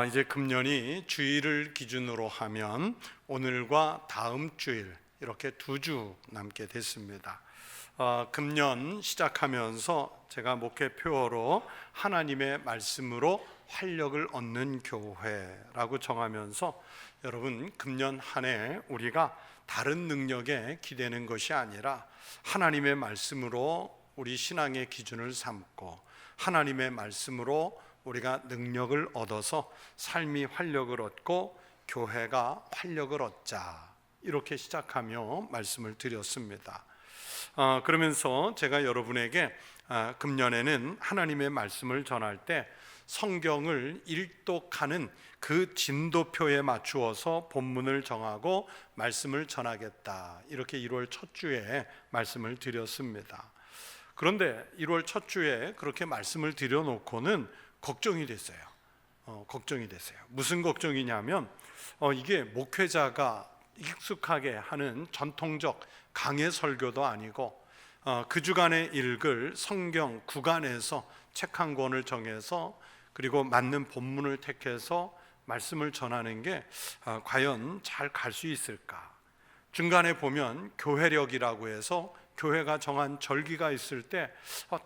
이제 금년이 주일을 기준으로 하면 오늘과 다음 주일 이렇게 2주 남게 됐습니다. 금년 시작하면서 제가 목회 표어로 하나님의 말씀으로 활력을 얻는 교회라고 정하면서 여러분, 금년 한 해 우리가 다른 능력에 기대는 것이 아니라 하나님의 말씀으로 우리 신앙의 기준을 삼고 하나님의 말씀으로 우리가 능력을 얻어서 삶이 활력을 얻고 교회가 활력을 얻자, 이렇게 시작하며 말씀을 드렸습니다. 그러면서 제가 여러분에게 금년에는 하나님의 말씀을 전할 때 성경을 일독하는 그 진도표에 맞추어서 본문을 정하고 말씀을 전하겠다, 이렇게 1월 첫 주에 말씀을 드렸습니다. 그런데 1월 첫 주에 그렇게 말씀을 드려놓고는 걱정이 됐어요. 무슨 걱정이냐면 이게 목회자가 익숙하게 하는 전통적 강해 설교도 아니고 그 주간에 읽을 성경 구간에서 책 한 권을 정해서 그리고 맞는 본문을 택해서 말씀을 전하는 게 과연 잘 갈 수 있을까? 중간에 보면 교회력이라고 해서 교회가 정한 절기가 있을 때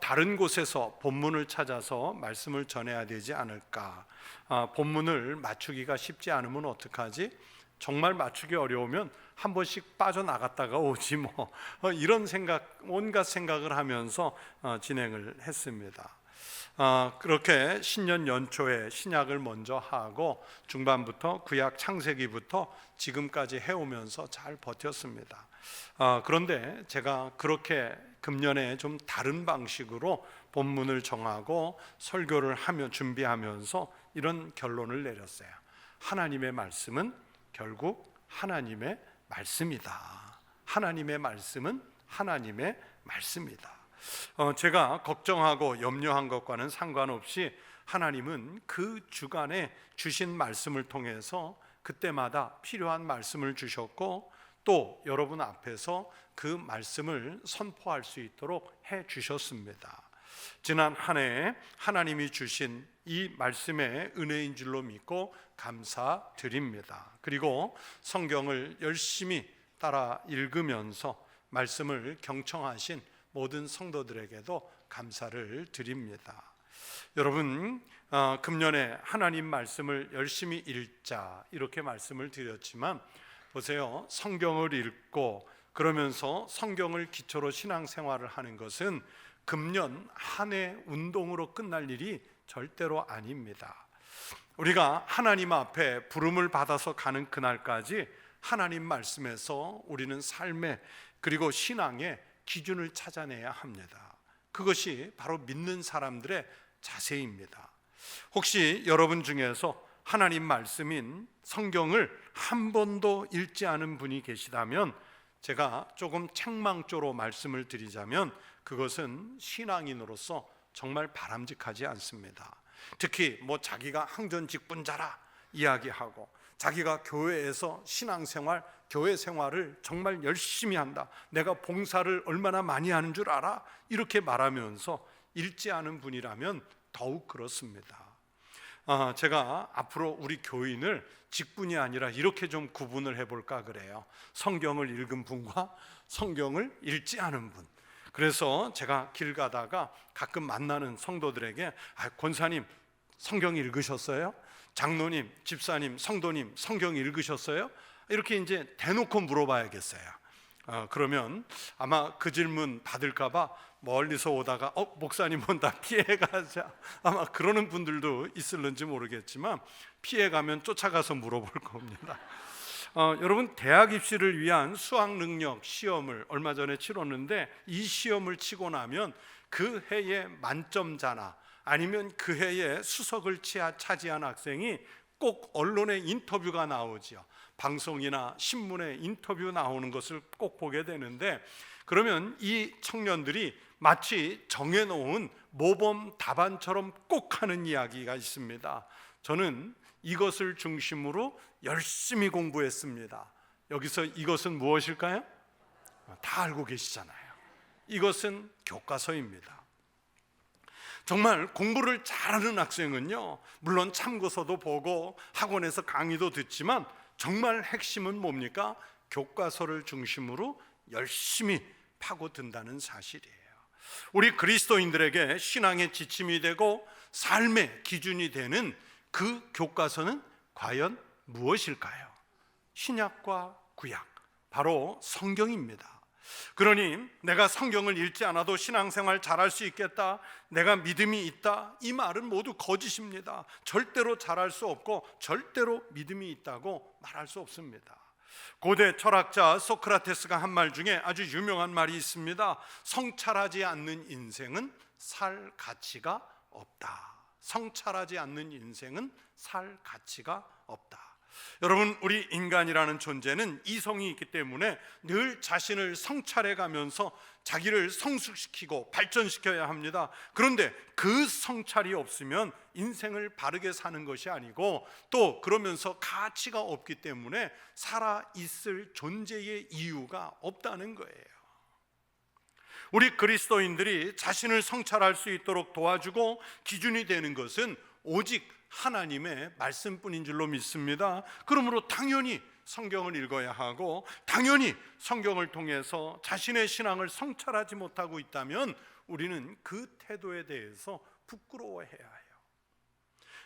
다른 곳에서 본문을 찾아서 말씀을 전해야 되지 않을까? 본문을 맞추기가 쉽지 않으면 어떡하지? 정말 맞추기 어려우면 한 번씩 빠져나갔다가 오지 뭐, 이런 생각, 온갖 생각을 하면서 진행을 했습니다. 그렇게 신년 연초에 신약을 먼저 하고 중반부터 구약 창세기부터 지금까지 해오면서 잘 버텼습니다. 그런데 제가 그렇게 금년에 좀 다른 방식으로 본문을 정하고 설교를 하며 준비하면서 이런 결론을 내렸어요. 하나님의 말씀은 결국 하나님의 말씀이다. 하나님의 말씀은 하나님의 말씀이다. 제가 걱정하고 염려한 것과는 상관없이 하나님은 그 주간에 주신 말씀을 통해서 그때마다 필요한 말씀을 주셨고 또 여러분 앞에서 그 말씀을 선포할 수 있도록 해 주셨습니다. 지난 한 해 하나님이 주신 이 말씀의 은혜인 줄로 믿고 감사드립니다. 그리고 성경을 열심히 따라 읽으면서 말씀을 경청하신 모든 성도들에게도 감사를 드립니다. 여러분, 금년에 하나님 말씀을 열심히 읽자, 이렇게 말씀을 드렸지만 보세요, 성경을 읽고 그러면서 성경을 기초로 신앙생활을 하는 것은 금년 한 해 운동으로 끝날 일이 절대로 아닙니다. 우리가 하나님 앞에 부름을 받아서 가는 그날까지 하나님 말씀에서 우리는 삶의 그리고 신앙의 기준을 찾아내야 합니다. 그것이 바로 믿는 사람들의 자세입니다. 혹시 여러분 중에서 하나님 말씀인 성경을 한 번도 읽지 않은 분이 계시다면 제가 조금 책망조로 말씀을 드리자면 그것은 신앙인으로서 정말 바람직하지 않습니다. 특히 자기가 항전직분자라 이야기하고 자기가 교회에서 신앙생활, 교회 생활을 정말 열심히 한다, 내가 봉사를 얼마나 많이 하는 줄 알아, 이렇게 말하면서 읽지 않은 분이라면 더욱 그렇습니다. 제가 앞으로 우리 교인을 직분이 아니라 이렇게 좀 구분을 해볼까 그래요. 성경을 읽은 분과 성경을 읽지 않은 분. 그래서 제가 길 가다가 가끔 만나는 성도들에게 권사님 성경 읽으셨어요? 장로님, 집사님, 성도님 성경 읽으셨어요? 이렇게 이제 대놓고 물어봐야겠어요. 그러면 아마 그 질문 받을까봐 멀리서 오다가 목사님 온다, 피해가자, 아마 그러는 분들도 있을는지 모르겠지만 피해가면 쫓아가서 물어볼 겁니다. 여러분, 대학 입시를 위한 수학 능력 시험을 얼마 전에 치렀는데 이 시험을 치고 나면 그 해의 만점자나 아니면 그 해에 수석을 차지한 학생이 꼭 언론에 인터뷰가 나오죠. 방송이나 신문에 인터뷰 나오는 것을 꼭 보게 되는데, 그러면 이 청년들이 마치 정해놓은 모범 답안처럼 꼭 하는 이야기가 있습니다. 저는 이것을 중심으로 열심히 공부했습니다. 여기서 이것은 무엇일까요? 다 알고 계시잖아요. 이것은 교과서입니다. 정말 공부를 잘하는 학생은요, 물론 참고서도 보고 학원에서 강의도 듣지만 정말 핵심은 뭡니까? 교과서를 중심으로 열심히 파고든다는 사실이에요. 우리 그리스도인들에게 신앙의 지침이 되고 삶의 기준이 되는 그 교과서는 과연 무엇일까요? 신약과 구약, 바로 성경입니다. 그러니 내가 성경을 읽지 않아도 신앙생활 잘할 수 있겠다, 내가 믿음이 있다, 이 말은 모두 거짓입니다. 절대로 잘할 수 없고 절대로 믿음이 있다고 말할 수 없습니다. 고대 철학자 소크라테스가 한 말 중에 아주 유명한 말이 있습니다. 성찰하지 않는 인생은 살 가치가 없다. 성찰하지 않는 인생은 살 가치가 없다. 여러분, 우리 인간이라는 존재는 이성이 있기 때문에 늘 자신을 성찰해 가면서 자기를 성숙시키고 발전시켜야 합니다. 그런데 그 성찰이 없으면 인생을 바르게 사는 것이 아니고, 또 그러면서 가치가 없기 때문에 살아있을 존재의 이유가 없다는 거예요. 우리 그리스도인들이 자신을 성찰할 수 있도록 도와주고 기준이 되는 것은 오직 하나님의 말씀뿐인 줄로 믿습니다. 그러므로 당연히 성경을 읽어야 하고, 당연히 성경을 통해서 자신의 신앙을 성찰하지 못하고 있다면 우리는 그 태도에 대해서 부끄러워해야 해요.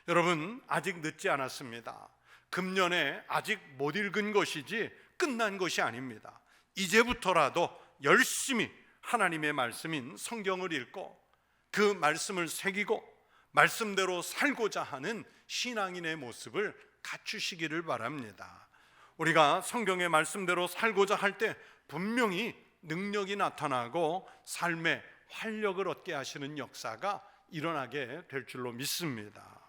여러분, 아직 늦지 않았습니다. 금년에 아직 못 읽은 것이지 끝난 것이 아닙니다. 이제부터라도 열심히 하나님의 말씀인 성경을 읽고 그 말씀을 새기고 말씀대로 살고자 하는 신앙인의 모습을 갖추시기를 바랍니다. 우리가 성경의 말씀대로 살고자 할 때 분명히 능력이 나타나고 삶의 활력을 얻게 하시는 역사가 일어나게 될 줄로 믿습니다.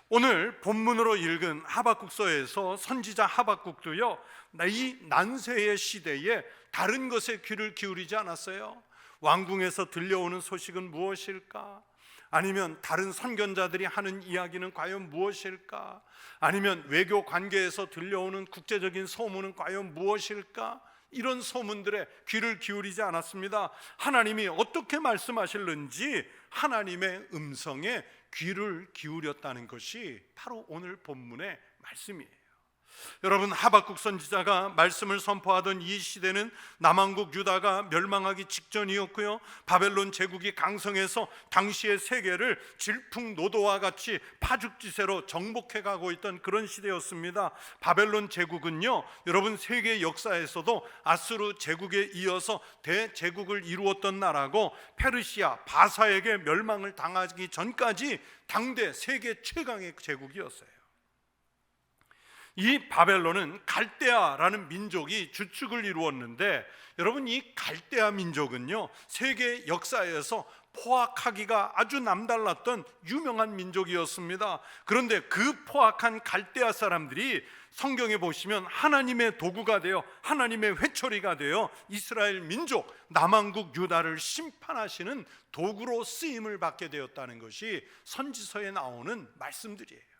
오늘 본문으로 읽은 하박국서에서 선지자 하박국도요, 이 난세의 시대에 다른 것에 귀를 기울이지 않았어요. 왕궁에서 들려오는 소식은 무엇일까? 아니면 다른 선견자들이 하는 이야기는 과연 무엇일까? 아니면 외교 관계에서 들려오는 국제적인 소문은 과연 무엇일까? 이런 소문들에 귀를 기울이지 않았습니다. 하나님이 어떻게 말씀하실는지 하나님의 음성에 귀를 기울였다는 것이 바로 오늘 본문의 말씀이에요. 여러분, 하박국 선지자가 말씀을 선포하던 이 시대는 남왕국 유다가 멸망하기 직전이었고요, 바벨론 제국이 강성해서 당시의 세계를 질풍노도와 같이 파죽지세로 정복해가고 있던 그런 시대였습니다. 바벨론 제국은요, 여러분, 세계 역사에서도 아수르 제국에 이어서 대제국을 이루었던 나라고, 페르시아 바사에게 멸망을 당하기 전까지 당대 세계 최강의 제국이었어요. 이 바벨론은 갈대아라는 민족이 주축을 이루었는데, 여러분, 이 갈대아 민족은요, 세계 역사에서 포악하기가 아주 남달랐던 유명한 민족이었습니다. 그런데 그 포악한 갈대아 사람들이 성경에 보시면 하나님의 도구가 되어, 하나님의 회초리가 되어 이스라엘 민족 남왕국 유다를 심판하시는 도구로 쓰임을 받게 되었다는 것이 선지서에 나오는 말씀들이에요.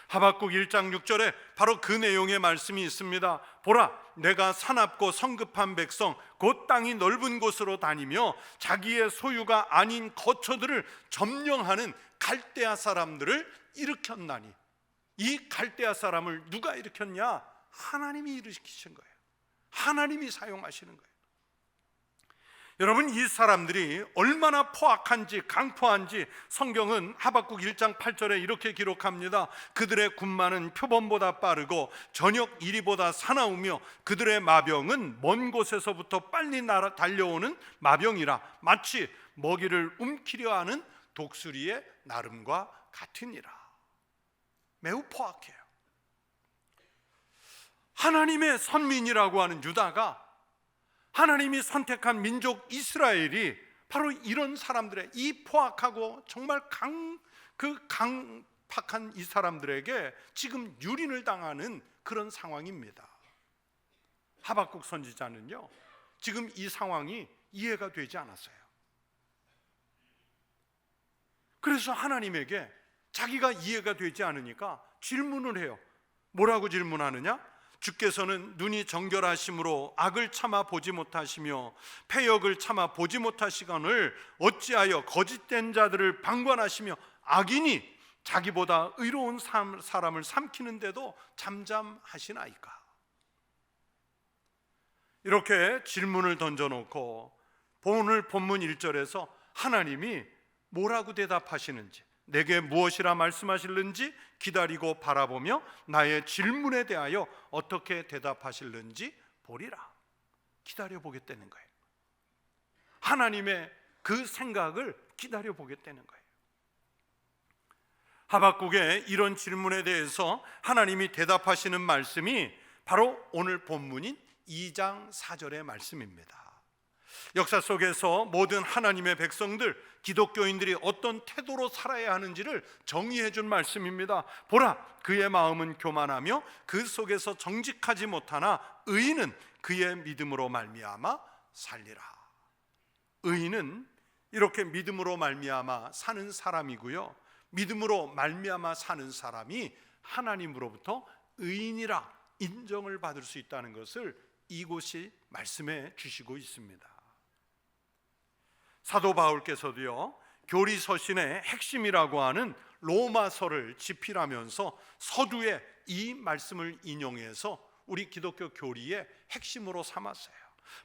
하박국 1장 6절에 바로 그 내용의 말씀이 있습니다. 보라, 내가 사납고 성급한 백성 곧 땅이 넓은 곳으로 다니며 자기의 소유가 아닌 거처들을 점령하는 갈대아 사람들을 일으켰나니. 이 갈대아 사람을 누가 일으켰냐? 하나님이 일으키신 거예요. 하나님이 사용하시는 거예요. 여러분, 이 사람들이 얼마나 포악한지, 강포한지 성경은 하박국 1장 8절에 이렇게 기록합니다. 그들의 군마는 표범보다 빠르고 저녁 이리보다 사나우며 그들의 마병은 먼 곳에서부터 빨리 달려오는 마병이라 마치 먹이를 움키려 하는 독수리의 나름과 같으니라. 매우 포악해요. 하나님의 선민이라고 하는 유다가, 하나님이 선택한 민족 이스라엘이 바로 이런 사람들의, 이 포악하고 정말 강팍한 이 사람들에게 지금 유린을 당하는 그런 상황입니다. 하박국 선지자는요, 지금 이 상황이 이해가 되지 않았어요. 그래서 하나님에게 자기가 이해가 되지 않으니까 질문을 해요. 뭐라고 질문하느냐? 주께서는 눈이 정결하심으로 악을 참아 보지 못하시며 패역을 참아 보지 못하시거늘 어찌하여 거짓된 자들을 방관하시며 악인이 자기보다 의로운 사람을 삼키는데도 잠잠하시나이까. 이렇게 질문을 던져놓고 오늘 본문 1절에서 하나님이 뭐라고 대답하시는지, 내게 무엇이라 말씀하실는지 기다리고 바라보며 나의 질문에 대하여 어떻게 대답하실는지 보리라. 기다려보겠다는 거예요. 하나님의 그 생각을 기다려보겠다는 거예요. 하박국의 이런 질문에 대해서 하나님이 대답하시는 말씀이 바로 오늘 본문인 2장 4절의 말씀입니다. 역사 속에서 모든 하나님의 백성들, 기독교인들이 어떤 태도로 살아야 하는지를 정의해 준 말씀입니다. 보라, 그의 마음은 교만하며 그 속에서 정직하지 못하나 의인은 그의 믿음으로 말미암아 살리라. 의인은 이렇게 믿음으로 말미암아 사는 사람이고요, 믿음으로 말미암아 사는 사람이 하나님으로부터 의인이라 인정을 받을 수 있다는 것을 이곳이 말씀해 주시고 있습니다. 사도 바울께서도요, 교리서신의 핵심이라고 하는 로마서를 집필하면서 서두에 이 말씀을 인용해서 우리 기독교 교리의 핵심으로 삼았어요.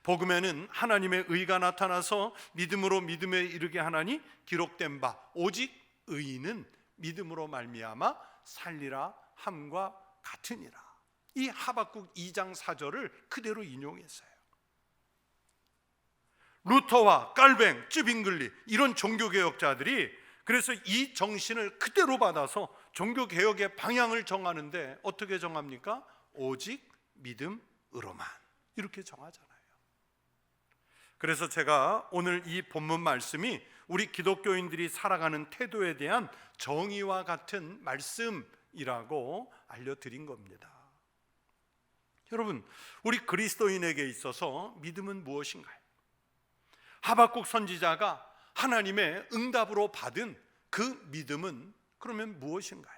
복음에는 하나님의 의가 나타나서 믿음으로 믿음에 이르게 하나니 기록된 바 오직 의인은 믿음으로 말미암아 살리라 함과 같으니라. 이 하박국 2장 4절을 그대로 인용했어요. 루터와 깔뱅, 쯔빙글리 이런 종교개혁자들이 그래서 이 정신을 그대로 받아서 종교개혁의 방향을 정하는데 어떻게 정합니까? 오직 믿음으로만, 이렇게 정하잖아요. 그래서 제가 오늘 이 본문 말씀이 우리 기독교인들이 살아가는 태도에 대한 정의와 같은 말씀이라고 알려드린 겁니다. 여러분, 우리 그리스도인에게 있어서 믿음은 무엇인가요? 하박국 선지자가 하나님의 응답으로 받은 그 믿음은 그러면 무엇인가요?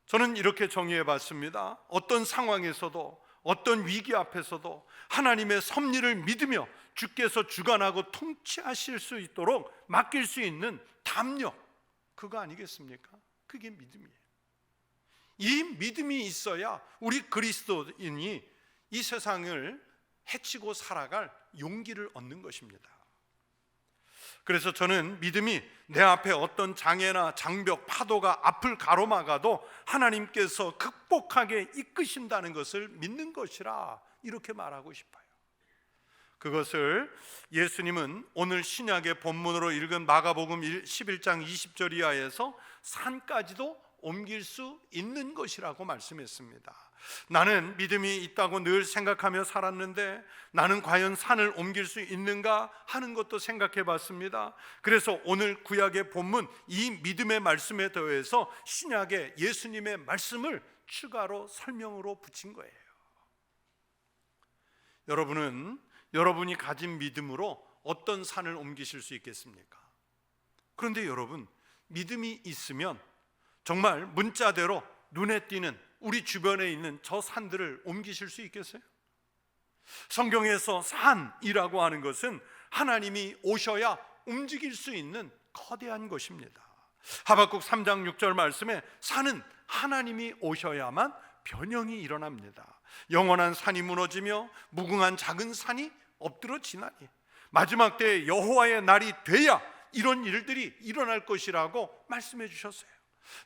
저는 이렇게 정의해 봤습니다. 어떤 상황에서도, 어떤 위기 앞에서도 하나님의 섭리를 믿으며 주께서 주관하고 통치하실 수 있도록 맡길 수 있는 담력, 그거 아니겠습니까? 그게 믿음이에요. 이 믿음이 있어야 우리 그리스도인이 이 세상을 해치고 살아갈 용기를 얻는 것입니다. 그래서 저는 믿음이 내 앞에 어떤 장애나 장벽, 파도가 앞을 가로막아도 하나님께서 극복하게 이끄신다는 것을 믿는 것이라, 이렇게 말하고 싶어요. 그것을 예수님은 오늘 신약의 본문으로 읽은 마가복음 11장 20절 이하에서 산까지도 옮길 수 있는 것이라고 말씀했습니다. 나는 믿음이 있다고 늘 생각하며 살았는데 나는 과연 산을 옮길 수 있는가 하는 것도 생각해 봤습니다. 그래서 오늘 구약의 본문 이 믿음의 말씀에 더해서 신약의 예수님의 말씀을 추가로 설명으로 붙인 거예요. 여러분은 여러분이 가진 믿음으로 어떤 산을 옮기실 수 있겠습니까? 그런데 여러분, 믿음이 있으면 정말 문자대로 눈에 띄는 우리 주변에 있는 저 산들을 옮기실 수 있겠어요? 성경에서 산이라고 하는 것은 하나님이 오셔야 움직일 수 있는 거대한 것입니다. 하박국 3장 6절 말씀에 산은 하나님이 오셔야만 변형이 일어납니다. 영원한 산이 무너지며 무궁한 작은 산이 엎드러지나니 마지막 때에 여호와의 날이 돼야 이런 일들이 일어날 것이라고 말씀해 주셨어요.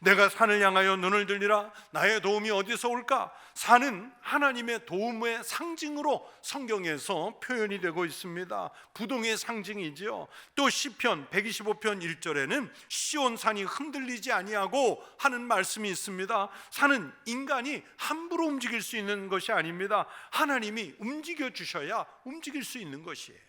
내가 산을 향하여 눈을 들리라. 나의 도움이 어디서 올까? 산은 하나님의 도움의 상징으로 성경에서 표현이 되고 있습니다. 부동의 상징이지요. 또 시편 125편 1절에는 시온산이 흔들리지 아니하고 하는 말씀이 있습니다. 산은 인간이 함부로 움직일 수 있는 것이 아닙니다. 하나님이 움직여 주셔야 움직일 수 있는 것이에요.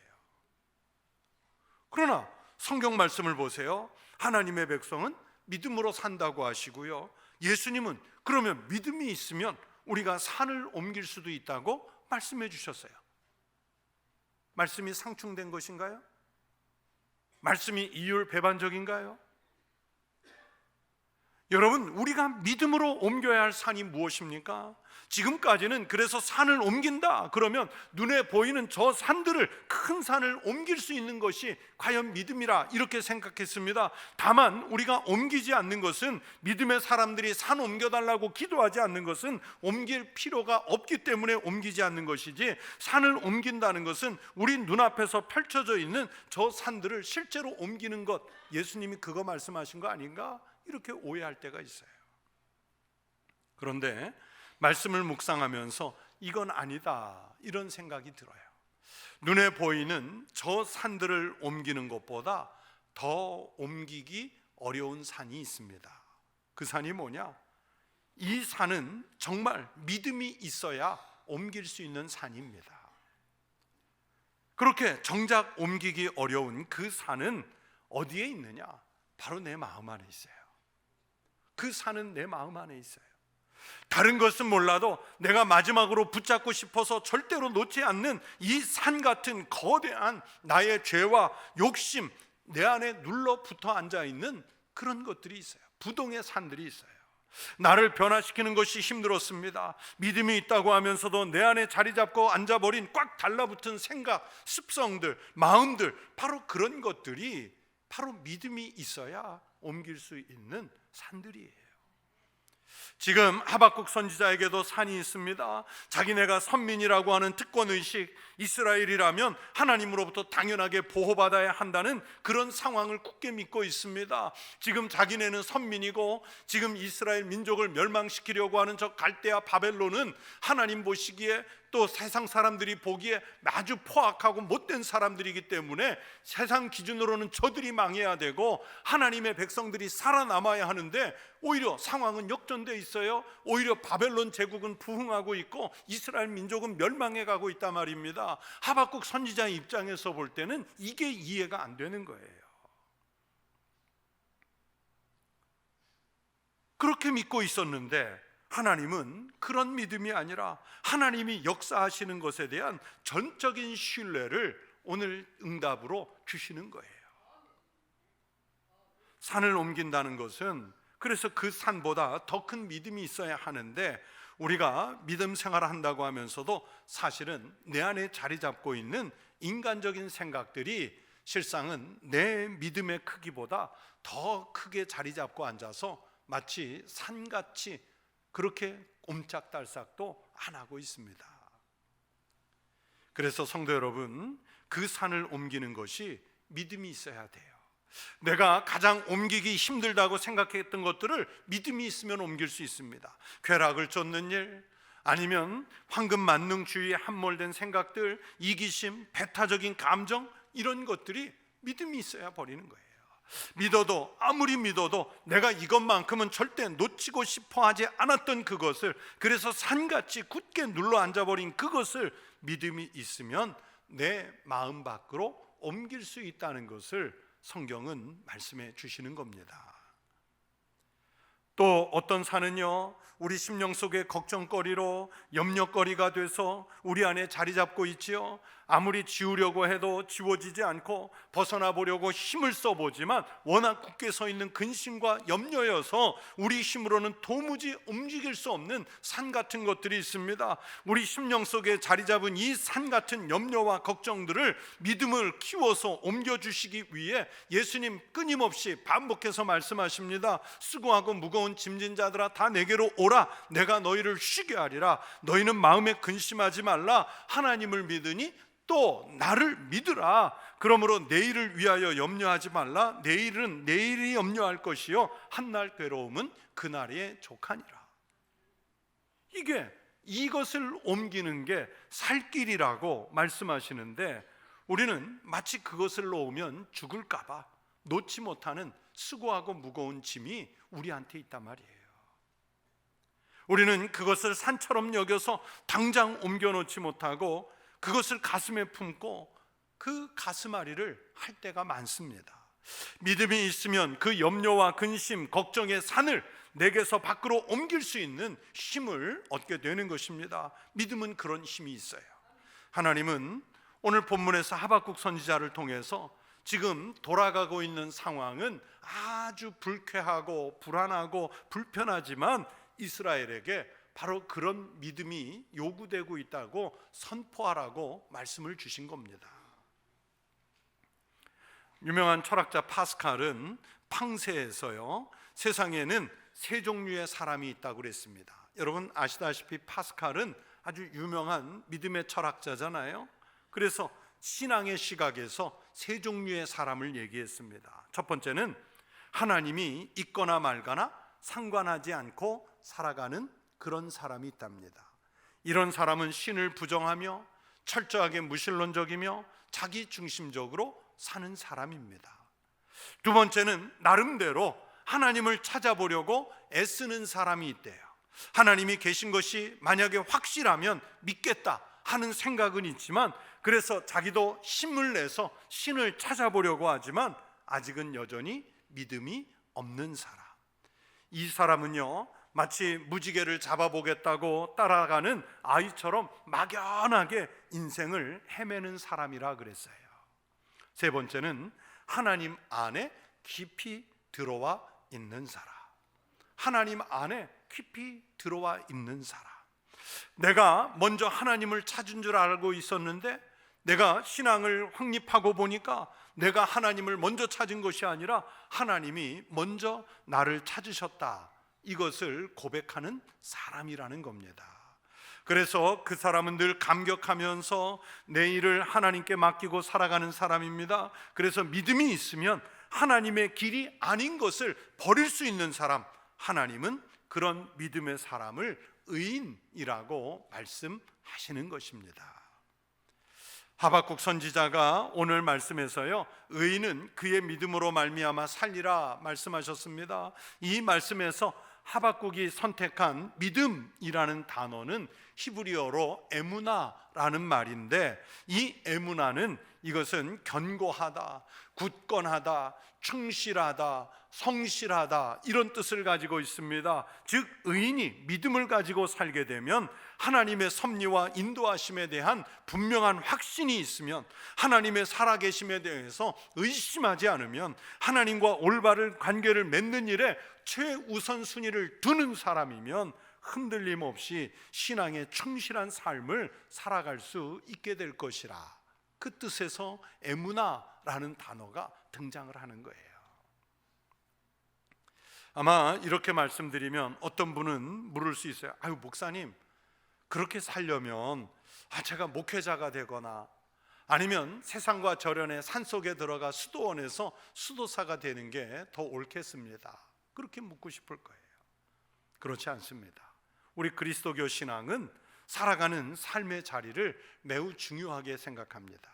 그러나 성경 말씀을 보세요. 하나님의 백성은 믿음으로 산다고 하시고요, 예수님은 그러면 믿음이 있으면 우리가 산을 옮길 수도 있다고 말씀해 주셨어요. 말씀이 상충된 것인가요? 말씀이 이율배반적인가요? 여러분, 우리가 믿음으로 옮겨야 할 산이 무엇입니까? 지금까지는 그래서 산을 옮긴다 그러면 눈에 보이는 저 산들을, 큰 산을 옮길 수 있는 것이 과연 믿음이라 이렇게 생각했습니다. 다만 우리가 옮기지 않는 것은, 믿음의 사람들이 산 옮겨달라고 기도하지 않는 것은 옮길 필요가 없기 때문에 옮기지 않는 것이지, 산을 옮긴다는 것은 우리 눈앞에서 펼쳐져 있는 저 산들을 실제로 옮기는 것, 예수님이 그거 말씀하신 거 아닌가? 이렇게 오해할 때가 있어요. 그런데 말씀을 묵상하면서 이건 아니다, 이런 생각이 들어요. 눈에 보이는 저 산들을 옮기는 것보다 더 옮기기 어려운 산이 있습니다. 그 산이 뭐냐? 이 산은 정말 믿음이 있어야 옮길 수 있는 산입니다. 그렇게 정작 옮기기 어려운 그 산은 어디에 있느냐? 바로 내 마음 안에 있어요. 그 산은 내 마음 안에 있어요. 다른 것은 몰라도 내가 마지막으로 붙잡고 싶어서 절대로 놓지 않는 이 산 같은 거대한 나의 죄와 욕심, 내 안에 눌러 붙어 앉아 있는 그런 것들이 있어요. 부동의 산들이 있어요. 나를 변화시키는 것이 힘들었습니다. 믿음이 있다고 하면서도 내 안에 자리 잡고 앉아버린 꽉 달라붙은 생각, 습성들, 마음들, 바로 그런 것들이 바로 믿음이 있어야 옮길 수 있는 산들이에요. 지금 하박국 선지자에게도 산이 있습니다. 자기네가 선민이라고 하는 특권의식, 이스라엘이라면 하나님으로부터 당연하게 보호받아야 한다는 그런 상황을 굳게 믿고 있습니다. 지금 자기네는 선민이고 지금 이스라엘 민족을 멸망시키려고 하는 저 갈대아 바벨론은 하나님 보시기에, 또 세상 사람들이 보기에 아주 포악하고 못된 사람들이기 때문에 세상 기준으로는 저들이 망해야 되고 하나님의 백성들이 살아남아야 하는데, 오히려 상황은 역전되어 있어요. 오히려 바벨론 제국은 부흥하고 있고 이스라엘 민족은 멸망해 가고 있단 말입니다. 하박국 선지자의 입장에서 볼 때는 이게 이해가 안 되는 거예요. 그렇게 믿고 있었는데 하나님은 그런 믿음이 아니라 하나님이 역사하시는 것에 대한 전적인 신뢰를 오늘 응답으로 주시는 거예요. 산을 옮긴다는 것은 그래서 그 산보다 더 큰 믿음이 있어야 하는데, 우리가 믿음 생활을 한다고 하면서도 사실은 내 안에 자리 잡고 있는 인간적인 생각들이 실상은 내 믿음의 크기보다 더 크게 자리 잡고 앉아서 마치 산같이 그렇게 옴짝달싹도 안 하고 있습니다. 그래서 성도 여러분, 그 산을 옮기는 것이 믿음이 있어야 돼요. 내가 가장 옮기기 힘들다고 생각했던 것들을 믿음이 있으면 옮길 수 있습니다. 쾌락을 쫓는 일, 아니면 황금 만능주의에 함몰된 생각들, 이기심, 배타적인 감정, 이런 것들이 믿음이 있어야 버리는 거예요. 믿어도, 아무리 믿어도 내가 이것만큼은 절대 놓치고 싶어 하지 않았던 그것을, 그래서 산같이 굳게 눌러 앉아버린 그것을 믿음이 있으면 내 마음 밖으로 옮길 수 있다는 것을 성경은 말씀해 주시는 겁니다. 또 어떤 산은요, 우리 심령 속의 걱정거리로 염려거리가 돼서 우리 안에 자리 잡고 있지요. 아무리 지우려고 해도 지워지지 않고 벗어나 보려고 힘을 써보지만 워낙 굳게 서 있는 근심과 염려여서 우리 힘으로는 도무지 움직일 수 없는 산 같은 것들이 있습니다. 우리 심령 속에 자리 잡은 이 산 같은 염려와 걱정들을 믿음을 키워서 옮겨주시기 위해 예수님 끊임없이 반복해서 말씀하십니다. 수고하고 무거운 짐진 자들아 다 내게로 오라, 내가 너희를 쉬게 하리라. 너희는 마음에 근심하지 말라. 하나님을 믿으니 또 나를 믿으라. 그러므로 내일을 위하여 염려하지 말라. 내일은 내일이 염려할 것이요 한날 괴로움은 그날에 족하니라. 이것을 옮기는 게 살 길이라고 말씀하시는데, 우리는 마치 그것을 놓으면 죽을까 봐 놓지 못하는 수고하고 무거운 짐이 우리한테 있단 말이에요. 우리는 그것을 산처럼 여겨서 당장 옮겨놓지 못하고 그것을 가슴에 품고 그 가슴앓이를 할 때가 많습니다. 믿음이 있으면 그 염려와 근심, 걱정의 산을 내게서 밖으로 옮길 수 있는 힘을 얻게 되는 것입니다. 믿음은 그런 힘이 있어요. 하나님은 오늘 본문에서 하박국 선지자를 통해서 지금 돌아가고 있는 상황은 아주 불쾌하고 불안하고 불편하지만 이스라엘에게 바로 그런 믿음이 요구되고 있다고 선포하라고 말씀을 주신 겁니다. 유명한 철학자 파스칼은 팡세에서요, 세상에는 세 종류의 사람이 있다고 그랬습니다. 여러분 아시다시피 파스칼은 아주 유명한 믿음의 철학자잖아요. 그래서 신앙의 시각에서 세 종류의 사람을 얘기했습니다. 첫 번째는 하나님이 있거나 말거나 상관하지 않고 살아가는 그런 사람이 있답니다. 이런 사람은 신을 부정하며 철저하게 무신론적이며 자기 중심적으로 사는 사람입니다. 두 번째는 나름대로 하나님을 찾아보려고 애쓰는 사람이 있대요. 하나님이 계신 것이 만약에 확실하면 믿겠다 하는 생각은 있지만, 그래서 자기도 힘을 내서 신을 찾아보려고 하지만 아직은 여전히 믿음이 없는 사람. 이 사람은요, 마치 무지개를 잡아보겠다고 따라가는 아이처럼 막연하게 인생을 헤매는 사람이라 그랬어요. 세 번째는 하나님 안에 깊이 들어와 있는 사람. 하나님 안에 깊이 들어와 있는 사람. 내가 먼저 하나님을 찾은 줄 알고 있었는데 내가 신앙을 확립하고 보니까 내가 하나님을 먼저 찾은 것이 아니라 하나님이 먼저 나를 찾으셨다, 이것을 고백하는 사람이라는 겁니다. 그래서 그 사람은 늘 감격하면서 내 일을 하나님께 맡기고 살아가는 사람입니다. 그래서 믿음이 있으면 하나님의 길이 아닌 것을 버릴 수 있는 사람, 하나님은 그런 믿음의 사람을 의인이라고 말씀하시는 것입니다. 하박국 선지자가 오늘 말씀에서요, 의인은 그의 믿음으로 말미암아 살리라 말씀하셨습니다. 이 말씀에서 하박국이 선택한 믿음이라는 단어는 히브리어로 에무나라는 말인데, 이 에무나는 이것은 견고하다, 굳건하다, 충실하다, 성실하다, 이런 뜻을 가지고 있습니다. 즉 의인이 믿음을 가지고 살게 되면 하나님의 섭리와 인도하심에 대한 분명한 확신이 있으면, 하나님의 살아계심에 대해서 의심하지 않으면, 하나님과 올바른 관계를 맺는 일에 최우선순위를 두는 사람이면 흔들림 없이 신앙에 충실한 삶을 살아갈 수 있게 될 것이라, 그 뜻에서 에무나라는 단어가 등장을 하는 거예요. 아마 이렇게 말씀드리면 어떤 분은 물을 수 있어요. 아유 목사님, 그렇게 살려면 제가 목회자가 되거나 아니면 세상과 절연의 산속에 들어가 수도원에서 수도사가 되는 게 더 옳겠습니다. 그렇게 묻고 싶을 거예요. 그렇지 않습니다. 우리 그리스도교 신앙은 살아가는 삶의 자리를 매우 중요하게 생각합니다.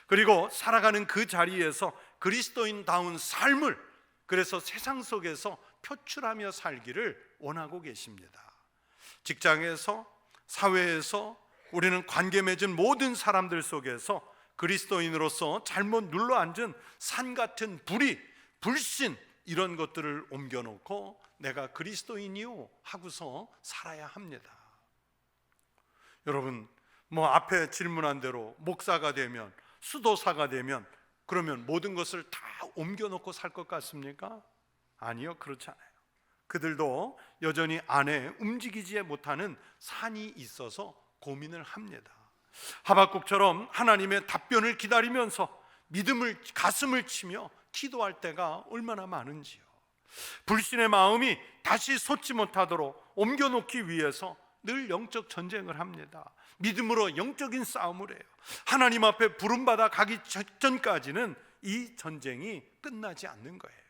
그리고 살아가는 그 자리에서 그리스도인다운 삶을, 그래서 세상 속에서 표출하며 살기를 원하고 계십니다. 직장에서, 사회에서, 우리는 관계 맺은 모든 사람들 속에서 그리스도인으로서 잘못 눌러앉은 산 같은 불의, 불신, 이런 것들을 옮겨놓고 내가 그리스도인이요 하고서 살아야 합니다. 여러분, 앞에 질문한 대로 목사가 되면, 수도사가 되면, 그러면 모든 것을 다 옮겨놓고 살 것 같습니까? 아니요, 그렇지 않아요. 그들도 여전히 안에 움직이지 못하는 산이 있어서 고민을 합니다. 하박국처럼 하나님의 답변을 기다리면서 믿음을, 가슴을 치며 기도할 때가 얼마나 많은지요. 불신의 마음이 다시 솟지 못하도록 옮겨놓기 위해서 늘 영적 전쟁을 합니다. 믿음으로 영적인 싸움을 해요. 하나님 앞에 부름받아 가기 전까지는 이 전쟁이 끝나지 않는 거예요.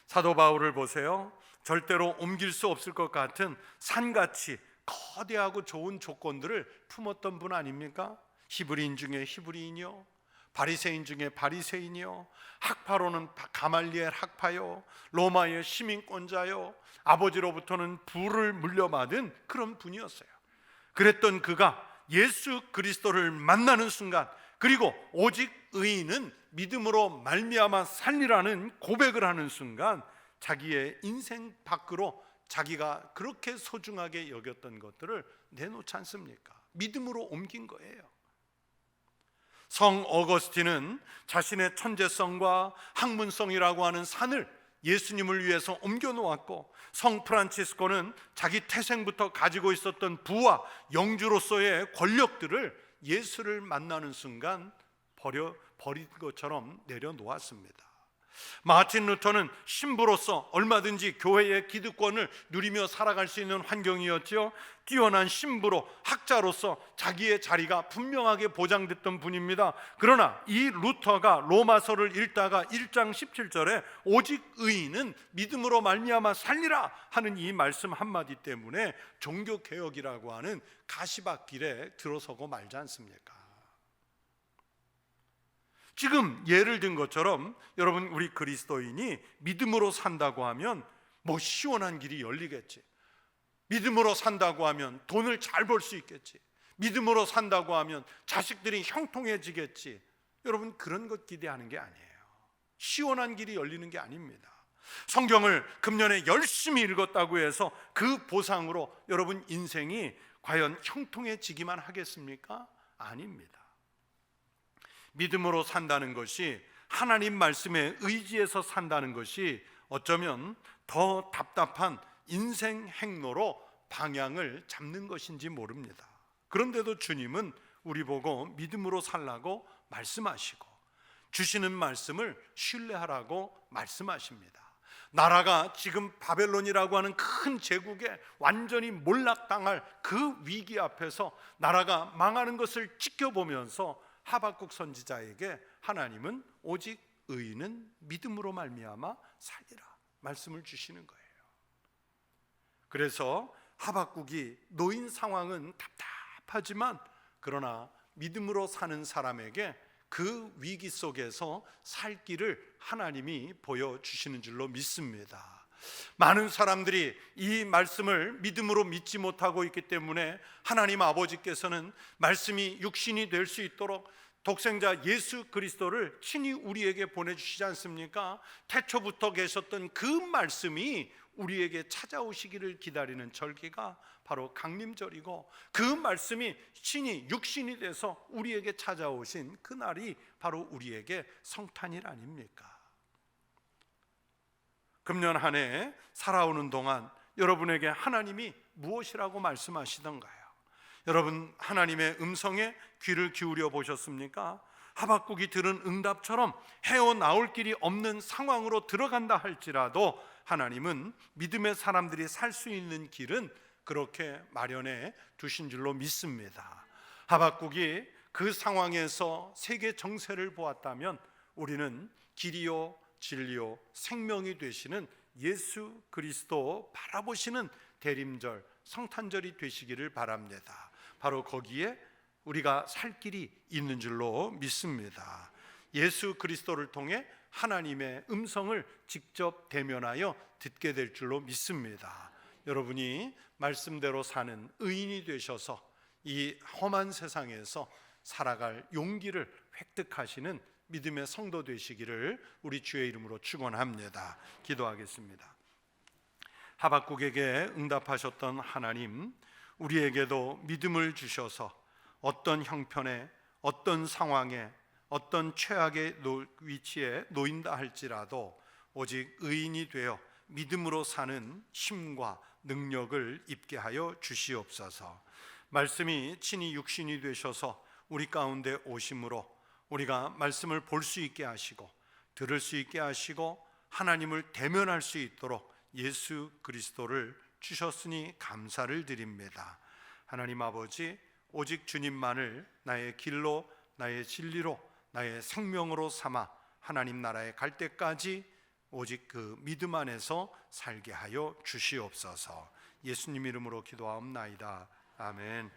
사도 바울을 보세요. 절대로 옮길 수 없을 것 같은 산같이 거대하고 좋은 조건들을 품었던 분 아닙니까? 히브리인 중에 히브리인이요, 바리새인 중에 바리새인이요, 학파로는 가말리엘 학파요, 로마의 시민권자요, 아버지로부터는 부를 물려받은 그런 분이었어요. 그랬던 그가 예수 그리스도를 만나는 순간, 그리고 오직 의인은 믿음으로 말미암아 살리라는 고백을 하는 순간, 자기의 인생 밖으로 자기가 그렇게 소중하게 여겼던 것들을 내놓지 않습니까? 믿음으로 옮긴 거예요. 성 어거스틴은 자신의 천재성과 학문성이라고 하는 산을 예수님을 위해서 옮겨 놓았고, 성 프란치스코는 자기 태생부터 가지고 있었던 부와 영주로서의 권력들을 예수를 만나는 순간 버린 것처럼 내려놓았습니다. 마틴 루터는 신부로서 얼마든지 교회의 기득권을 누리며 살아갈 수 있는 환경이었죠. 뛰어난 신부로, 학자로서 자기의 자리가 분명하게 보장됐던 분입니다. 그러나 이 루터가 로마서를 읽다가 1장 17절에 오직 의인은 믿음으로 말미암아 살리라 하는 이 말씀 한마디 때문에 종교개혁이라고 하는 가시밭길에 들어서고 말지 않습니까? 지금 예를 든 것처럼 여러분, 우리 그리스도인이 믿음으로 산다고 하면 뭐 시원한 길이 열리겠지. 믿음으로 산다고 하면 돈을 잘 벌 수 있겠지. 믿음으로 산다고 하면 자식들이 형통해지겠지. 여러분, 그런 것 기대하는 게 아니에요. 시원한 길이 열리는 게 아닙니다. 성경을 금년에 열심히 읽었다고 해서 그 보상으로 여러분 인생이 과연 형통해지기만 하겠습니까? 아닙니다. 믿음으로 산다는 것이, 하나님 말씀에 의지해서 산다는 것이 어쩌면 더 답답한 인생 행로로 방향을 잡는 것인지 모릅니다. 그런데도 주님은 우리 보고 믿음으로 살라고 말씀하시고, 주시는 말씀을 신뢰하라고 말씀하십니다. 나라가 지금 바벨론이라고 하는 큰 제국에 완전히 몰락당할 그 위기 앞에서 나라가 망하는 것을 지켜보면서 하박국 선지자에게 하나님은 오직 의인은 믿음으로 말미암아 살리라 말씀을 주시는 거예요. 그래서 하박국이 놓인 상황은 답답하지만, 그러나 믿음으로 사는 사람에게 그 위기 속에서 살 길을 하나님이 보여주시는 줄로 믿습니다. 많은 사람들이 이 말씀을 믿음으로 믿지 못하고 있기 때문에 하나님 아버지께서는 말씀이 육신이 될 수 있도록 독생자 예수 그리스도를 친히 우리에게 보내주시지 않습니까? 태초부터 계셨던 그 말씀이 우리에게 찾아오시기를 기다리는 절기가 바로 강림절이고, 그 말씀이 친히 육신이 돼서 우리에게 찾아오신 그 날이 바로 우리에게 성탄일 아닙니까? 금년 한 해 살아오는 동안 여러분에게 하나님이 무엇이라고 말씀하시던가요? 여러분, 하나님의 음성에 귀를 기울여 보셨습니까? 하박국이 들은 응답처럼 헤어나올 길이 없는 상황으로 들어간다 할지라도 하나님은 믿음의 사람들이 살 수 있는 길은 그렇게 마련해 두신 줄로 믿습니다. 하박국이 그 상황에서 세계 정세를 보았다면 우리는 길이요 진리요 생명이 되시는 예수 그리스도 바라보시는 대림절 성탄절이 되시기를 바랍니다. 바로 거기에 우리가 살 길이 있는 줄로 믿습니다. 예수 그리스도를 통해 하나님의 음성을 직접 대면하여 듣게 될 줄로 믿습니다. 여러분이 말씀대로 사는 의인이 되셔서 이 험한 세상에서 살아갈 용기를 획득하시는 믿음의 성도 되시기를 우리 주의 이름으로 축원합니다. 기도하겠습니다. 하박국에게 응답하셨던 하나님, 우리에게도 믿음을 주셔서 어떤 형편에, 어떤 상황에, 어떤 최악의 위치에 놓인다 할지라도 오직 의인이 되어 믿음으로 사는 힘과 능력을 입게 하여 주시옵소서. 말씀이 친히 육신이 되셔서 우리 가운데 오심으로 우리가 말씀을 볼 수 있게 하시고 들을 수 있게 하시고 하나님을 대면할 수 있도록 예수 그리스도를 주셨으니 감사를 드립니다. 하나님 아버지, 오직 주님만을 나의 길로, 나의 진리로, 나의 생명으로 삼아 하나님 나라에 갈 때까지 오직 그 믿음 안에서 살게 하여 주시옵소서. 예수님 이름으로 기도하옵나이다. 아멘.